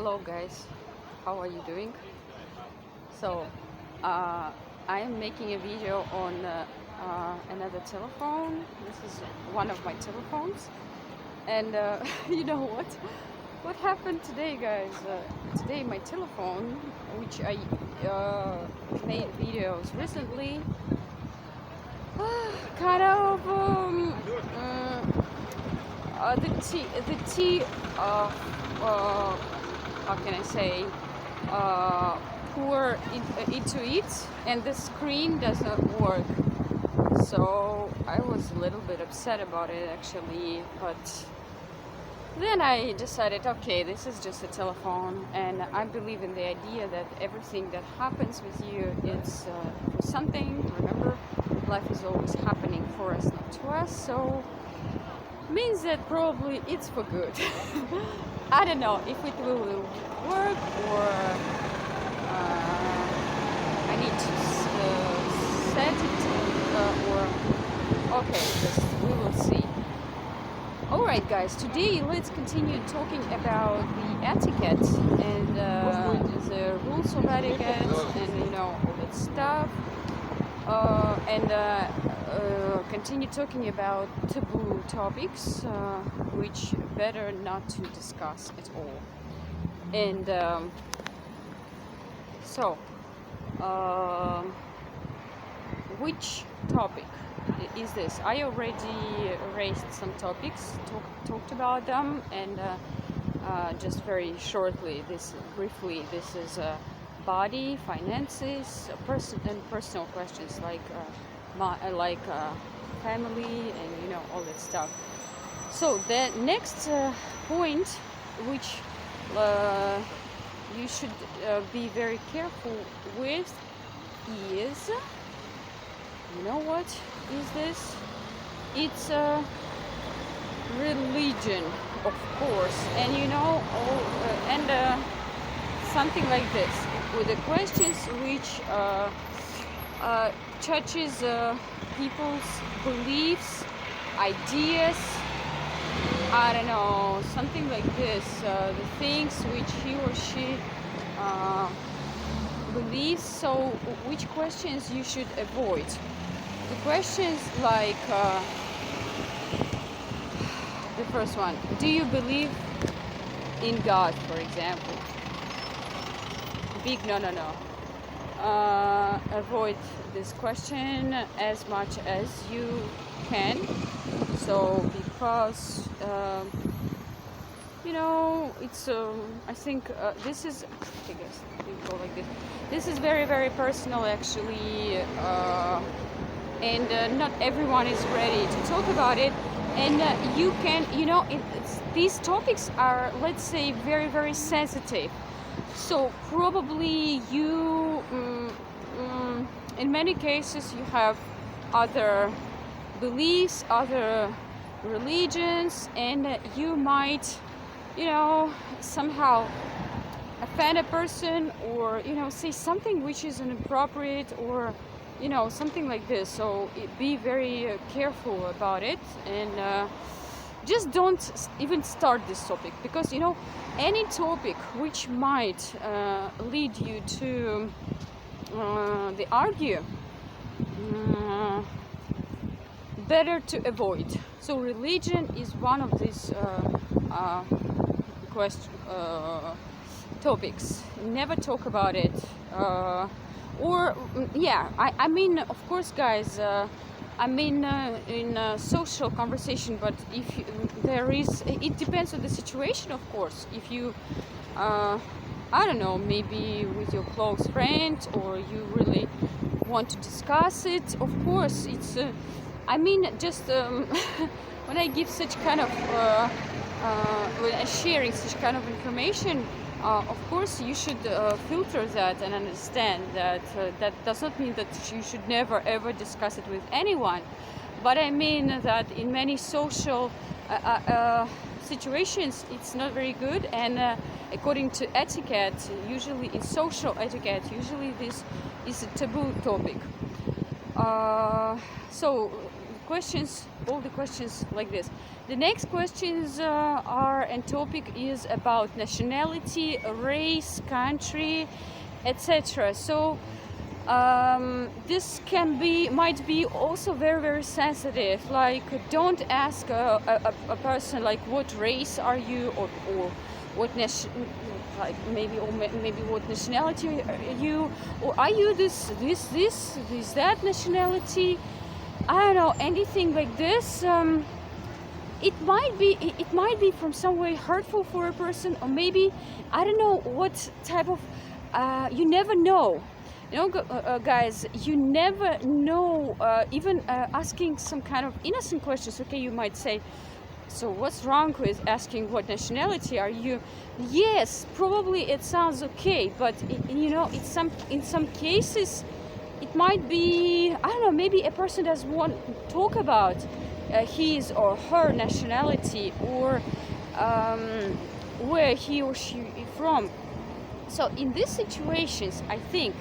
Hello guys, how are you doing? So I am making a video on another telephone. This is one of my telephones, and you know what happened today, guys? Today my telephone, which I made videos recently, kind of the T how can I say, pour into it, and the screen does not work. So I was a little bit upset about it actually, but then I decided, okay, this is just a telephone, and I believe in the idea that everything that happens with you is for something. Remember, life is always happening for us, not to us, so means that probably it's for good. I don't know if it will work, or I need to set it, or okay, we will see. Alright guys, today let's continue talking about the etiquette and the rules of etiquette and all that stuff, and continue talking about taboo topics, which better not to discuss at all. And which topic is this? I already raised some topics, talked about them, and just very shortly, briefly, this is body, finances, personal questions like family, and all that stuff. So the next point, which you should be very careful with, is, what is this? It's a religion, of course, and something like this, with the questions which touches people's beliefs, ideas, I don't know, something like this, the things which he or she believes. So which questions you should avoid? The questions like the first one, do you believe in God, for example? Big no. Avoid this question as much as you can. So because it's I think this is, I guess you go like this. This is very, very personal actually, and not everyone is ready to talk about it. And you can, these topics are, let's say, very, very sensitive. So probably you, in many cases, you have other beliefs, other religions, and you might, somehow offend a person, or say something which is inappropriate, or something like this. So be very careful about it, and just don't even start this topic, because any topic which might lead you to the argue, better to avoid. So religion is one of these topics. Never talk about it, I mean, of course, guys, in a social conversation, but if there is, it depends on the situation, of course. If you I don't know, maybe with your close friend, or you really want to discuss it, of course, it's just when I give such kind of when I'm sharing such kind of information, of course you should filter that and understand that that does not mean that you should never ever discuss it with anyone, but I mean that in many social situations it's not very good, and according to etiquette, usually in social etiquette, usually this is a taboo topic. So questions, all the questions like this. The next questions are, and topic is about nationality, race, country, etc. So this might be also very, very sensitive. Like, don't ask a person like, what race are you, or what like maybe what nationality are you, or are you this that nationality? I don't know, anything like this. It might be from some way hurtful for a person, or maybe I don't know what type of. You never know. You know, guys, you never know. Even asking some kind of innocent questions. Okay, you might say, so what's wrong with asking what nationality are you? Yes, probably it sounds okay, but you know, in some cases, it might be, I don't know, maybe a person doesn't want to talk about his or her nationality, or where he or she is from. So in these situations, I think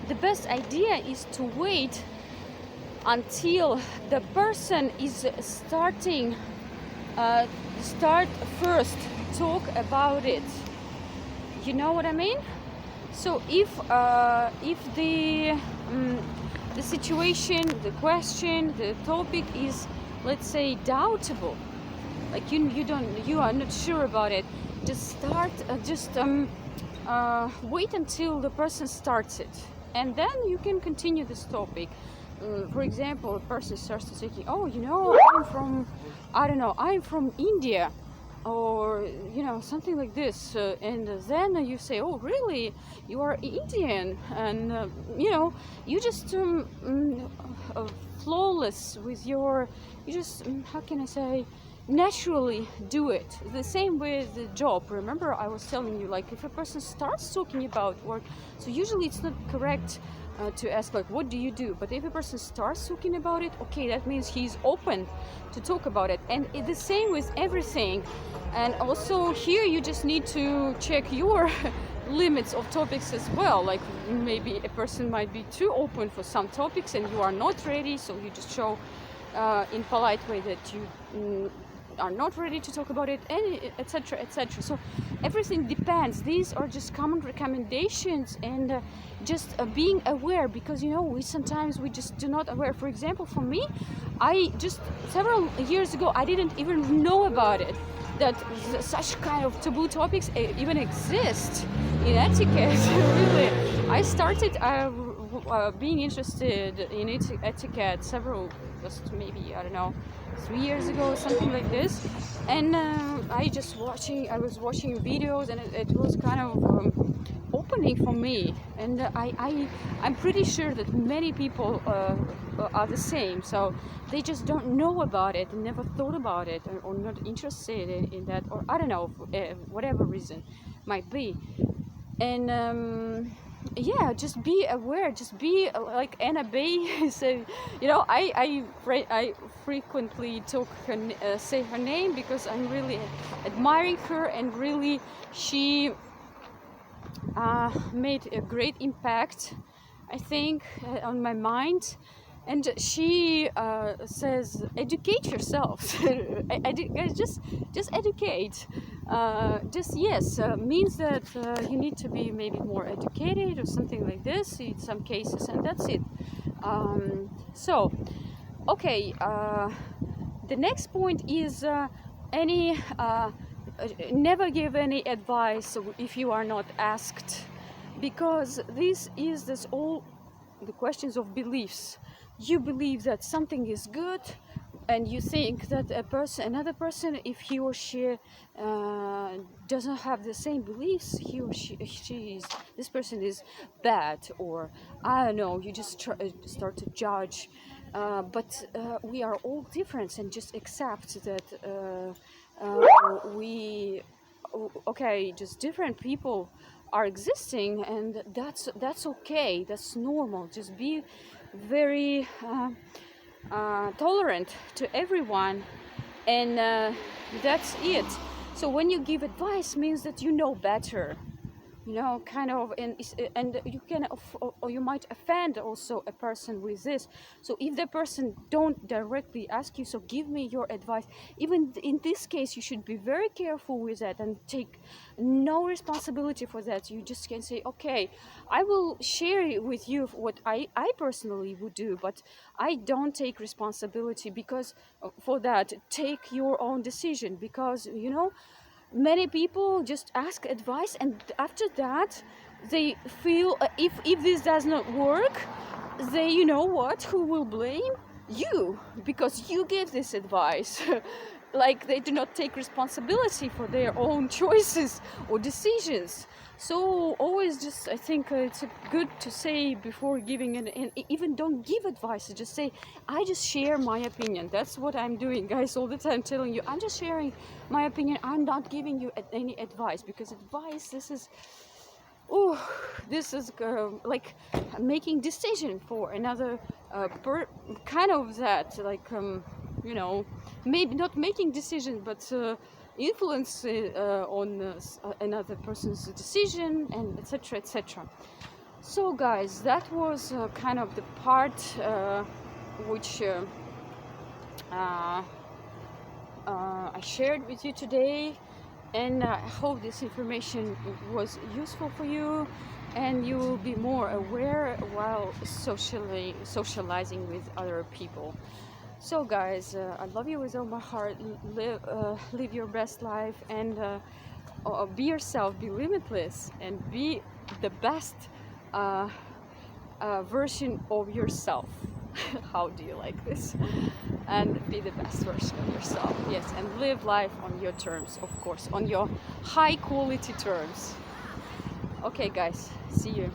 the best idea is to wait until the person is start first talk about it. You know what I mean? So if the situation, the question, the topic is, let's say, doubtable, like you are not sure about it, just wait until the person starts it, and then you can continue this topic. For example, a person starts to say, oh, you know, I'm from India, or you know, something like this, and then you say, oh really, you are Indian, and you know, you just flawless with your, you just how can I say, naturally do it. The same with the job. Remember, I was telling you, like, if a person starts talking about work, so usually it's not correct to ask like, what do you do? But if a person starts talking about it, okay, that means he's open to talk about it. And it's the same with everything. And also here you just need to check your limits of topics as well. Like, maybe a person might be too open for some topics and you are not ready, so you just show in polite way that you are not ready to talk about it, and etc, etc. So everything depends. These are just common recommendations, and just being aware, because you know, we just do not aware. For example, for me, I just several years ago, I didn't even know about it, that such kind of taboo topics even exist in etiquette. Really, I started being interested in etiquette just maybe, I don't know, 3 years ago, something like this. And I was watching videos, and it was kind of opening for me. And I'm pretty sure that many people are the same. So they just don't know about it, and never thought about it, or not interested in that, or I don't know, whatever reason might be. And yeah, just be aware, just be like Anna Bay. So you know, I frequently say her name, because I'm really admiring her, and really she made a great impact, I think, on my mind. And she says, educate yourself. Just educate. Yes, means that you need to be maybe more educated, or something like this in some cases, and that's it. So, okay, the next point is never give any advice if you are not asked, because this all the questions of beliefs. You believe that something is good, and you think that another person, if he or she doesn't have the same beliefs, he or this person is bad, or I don't know, you just start to judge. But we are all different, and just accept that just different people are existing, and that's okay, that's normal. Just be very tolerant to everyone, and that's it. So when you give advice, means that you know better. you know, kind of, and you can or you might offend also a person with this. So if the person don't directly ask you, so give me your advice, even in this case you should be very careful with that and take no responsibility for that. You just can say, okay, I will share with you what I personally would do, but I don't take responsibility because for that. Take your own decision, because you know, many people just ask advice, and after that they feel, if this does not work, they, you know what, who will blame you, because you gave this advice. Like, they do not take responsibility for their own choices or decisions. So always just, I think it's good to say before giving and even don't give advice, just say, I just share my opinion. That's what I'm doing, guys, all the time, telling you I'm just sharing my opinion. I'm not giving you any advice, because advice, this is, oh, this is like making decision for another kind of that, like, you know, maybe not making decision, but influence on another person's decision, and etc, etc. So guys, that was kind of the part which I shared with you today, and I hope this information was useful for you, and you will be more aware while socializing with other people. So guys, I love you with all my heart. Live your best life, and be yourself, be limitless, and be the best version of yourself. How do you like this? And be the best version of yourself. Yes, and live life on your terms, of course, on your high quality terms. Okay guys, see you.